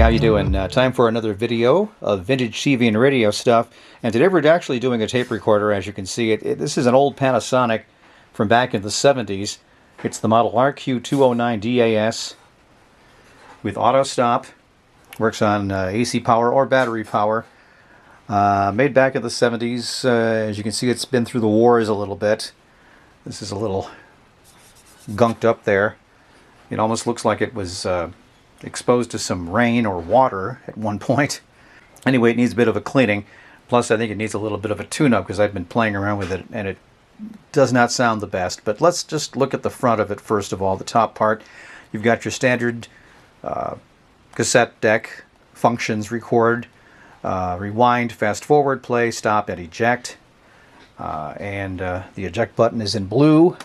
how you doing? Time for another video of vintage TV and radio stuff. And today we're actually doing a tape recorder, as you can see. This is an old Panasonic from back in the 70s. It's the model RQ-209DAS with auto stop. Works on AC power or battery power. Made back in the 70s. As you can see, it's been through the wars a little bit. This is a little gunked up there. It almost looks like it was exposed to some rain or water at one point. Anyway, it needs a bit of a cleaning. Plus, I think it needs a little bit of a tune-up because I've been playing around with it and it does not sound the best. But let's just look at the front of it first of all, the top part. You've got your standard cassette deck, functions, record, rewind, fast forward, play, stop, and eject. The eject button is in blue.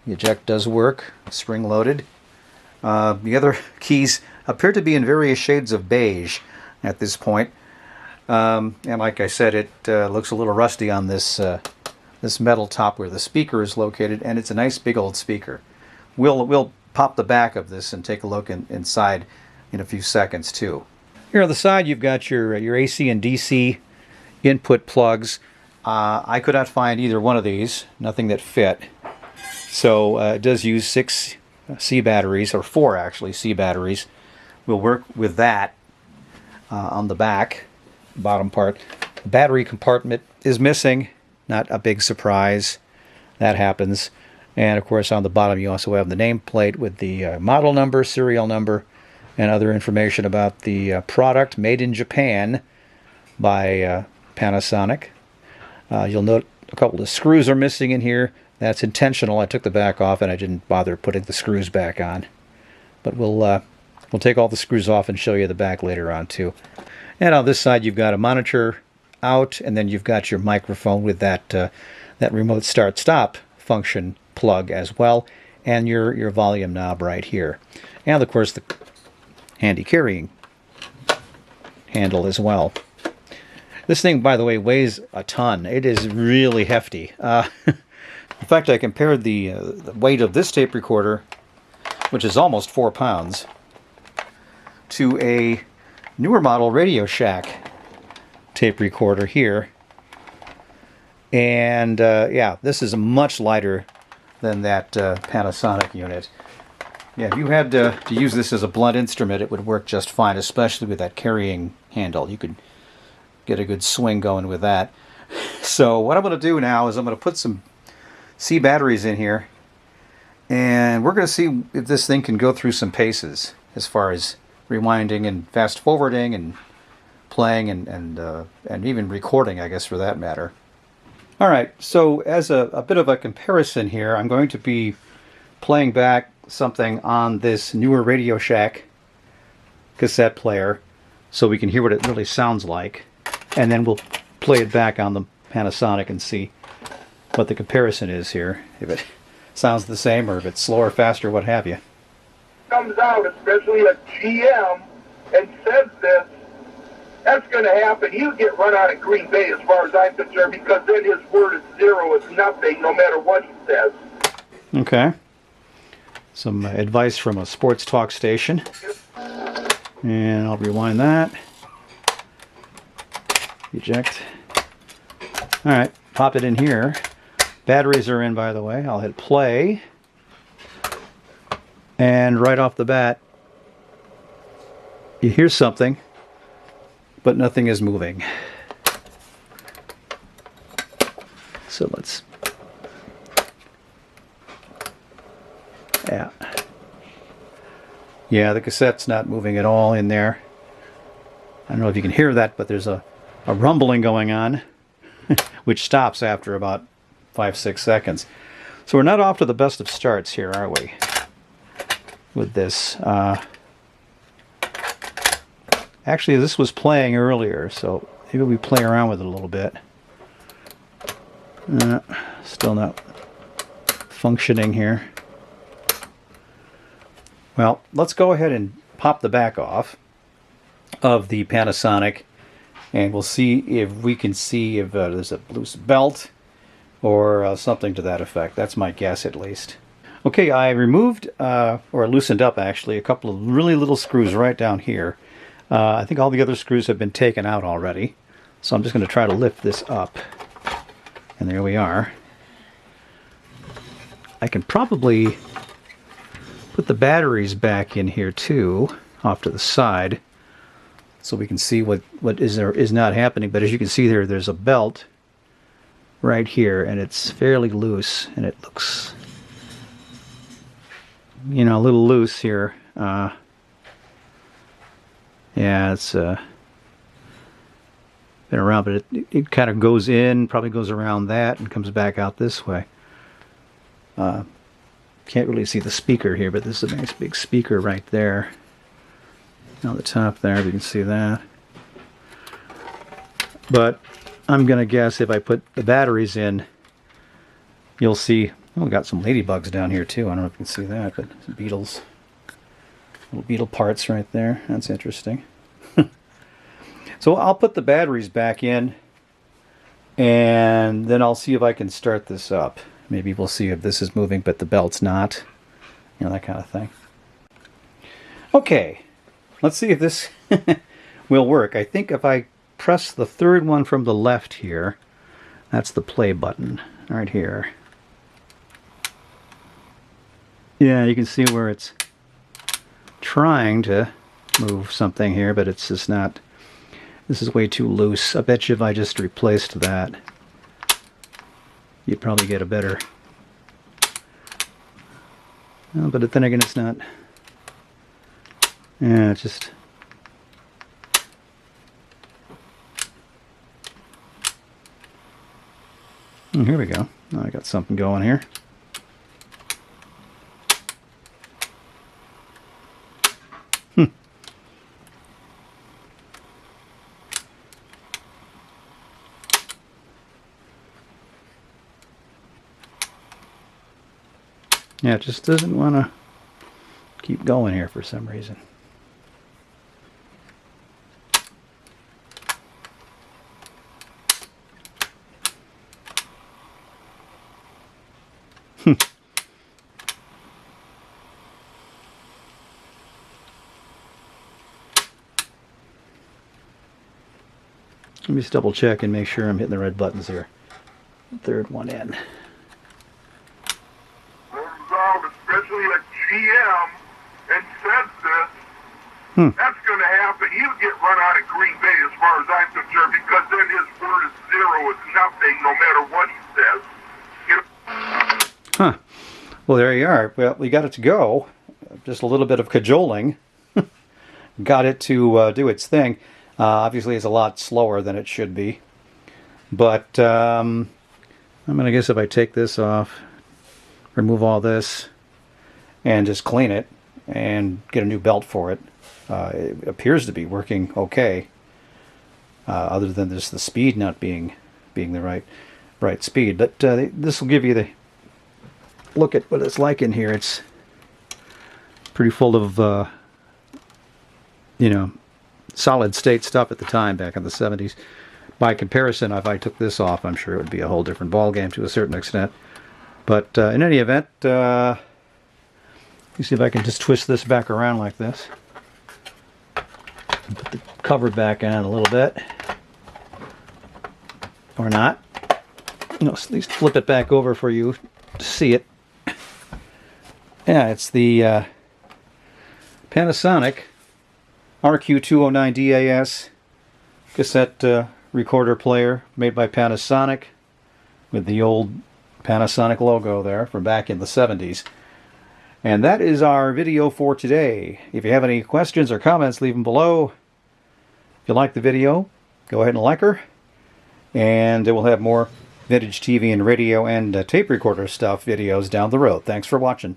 The eject does work, spring-loaded. The other keys appear to be in various shades of beige at this point. And like I said, it looks a little rusty on this this metal top where the speaker is located, and it's a nice big old speaker. We'll pop the back of this and take a look inside in a few seconds too. Here on the side you've got your AC and DC input plugs. I could not find either one of these, nothing that fit. So it does use 6 C batteries, or 4 actually C batteries. We'll work with that on the back, bottom part. The battery compartment is missing, not a big surprise. That happens. And of course on the bottom you also have the nameplate with the model number, serial number, and other information about the product, made in Japan by Panasonic. You'll note a couple of screws are missing in here. That's intentional. I took the back off and I didn't bother putting the screws back on. But we'll take all the screws off and show you the back later on too. And on this side you've got a monitor out, and then you've got your microphone with that that remote start-stop function plug as well, and your volume knob right here. And of course the handy carrying handle as well. This thing, by the way, weighs a ton. It is really hefty. In fact, I compared the weight of this tape recorder, which is almost 4 pounds, to a newer model Radio Shack tape recorder here. And yeah, this is much lighter than that Panasonic unit. Yeah, if you had to use this as a blunt instrument, it would work just fine, especially with that carrying handle. You could get a good swing going with that. So what I'm going to do now is I'm going to put some C batteries in here, and we're going to see if this thing can go through some paces as far as rewinding and fast forwarding and playing and even recording, I guess, for that matter. All right, so as a bit of a comparison here, I'm going to be playing back something on this newer Radio Shack cassette player so we can hear what it really sounds like, and then we'll play it back on the Panasonic and see what the comparison is here, if it sounds the same or if it's slower, faster, what have you. Comes out, especially a GM, and says this, that's going to happen. He'll get run out of Green Bay as far as I'm concerned, because then his word is zero. It's nothing, no matter what he says. Okay. Some advice from a sports talk station. And I'll rewind that. Eject. All right, pop it in here. Batteries are in, by the way. I'll hit play. And right off the bat, you hear something, but nothing is moving. So let's... Yeah, the cassette's not moving at all in there. I don't know if you can hear that, but there's a rumbling going on, which stops after about 5-6 seconds. So we're not off to the best of starts here, are we? With this. Actually, this was playing earlier, so maybe we play around with it a little bit. Still not functioning here. Well, let's go ahead and pop the back off of the Panasonic, and we'll see if we can see if there's a loose belt or something to that effect. That's my guess, at least. Okay, I removed, or loosened up actually, a couple of really little screws right down here. I think all the other screws have been taken out already. So I'm just going to try to lift this up. And there we are. I can probably put the batteries back in here too, off to the side, so we can see what is or is not happening. But as you can see there, there's a belt right here, and it's fairly loose, and it looks, you know, a little loose here. Yeah, it's been around, but it kind of goes in, probably goes around that, and comes back out this way. Can't really see the speaker here, but this is a nice big speaker right there on the top there, if you can see that. But I'm gonna guess if I put the batteries in, you'll see, oh, we got some ladybugs down here too. I don't know if you can see that, but some beetles, little beetle parts right there. That's interesting. So I'll put the batteries back in, and then I'll see if I can start this up. Maybe we'll see if this is moving, but the belt's not. You know, that kind of thing. Okay, let's see if this will work. I think if I press the third one from the left here, that's the play button right here. Yeah, you can see where it's trying to move something here, but it's just not. This is way too loose. I bet you if I just replaced that, you'd probably get a better. But then again, it's not. Yeah, it's just. Here we go. I got something going here. Yeah, it just doesn't want to keep going here for some reason. Let me just double check and make sure I'm hitting the right buttons here. Third one in. Especially a GM, and says this, that's going to happen. He'll get run out of Green Bay as far as I'm concerned, because then his word is zero. It's nothing, no matter what he says. You know? Huh. Well, there you are. Well, we got it to go. Just a little bit of cajoling. Got it to do its thing. Obviously, it's a lot slower than it should be. But I'm going to guess if I take this off, remove all this, and just clean it and get a new belt for it. It appears to be working okay, other than just the speed not being the right speed. But this will give you the look at what it's like in here. It's pretty full of you know, solid state stuff at the time back in the 70s. By comparison, if I took this off, I'm sure it would be a whole different ball game to a certain extent. But in any event, let me see if I can just twist this back around like this. And put the cover back on a little bit. Or not. No, at least flip it back over for you to see it. Yeah, it's the Panasonic RQ-209DAS cassette recorder player made by Panasonic with the old Panasonic logo there from back in the 70s. And that is our video for today. If you have any questions or comments, leave them below. If you like the video, go ahead and like her. And we'll have more vintage TV and radio and tape recorder stuff videos down the road. Thanks for watching.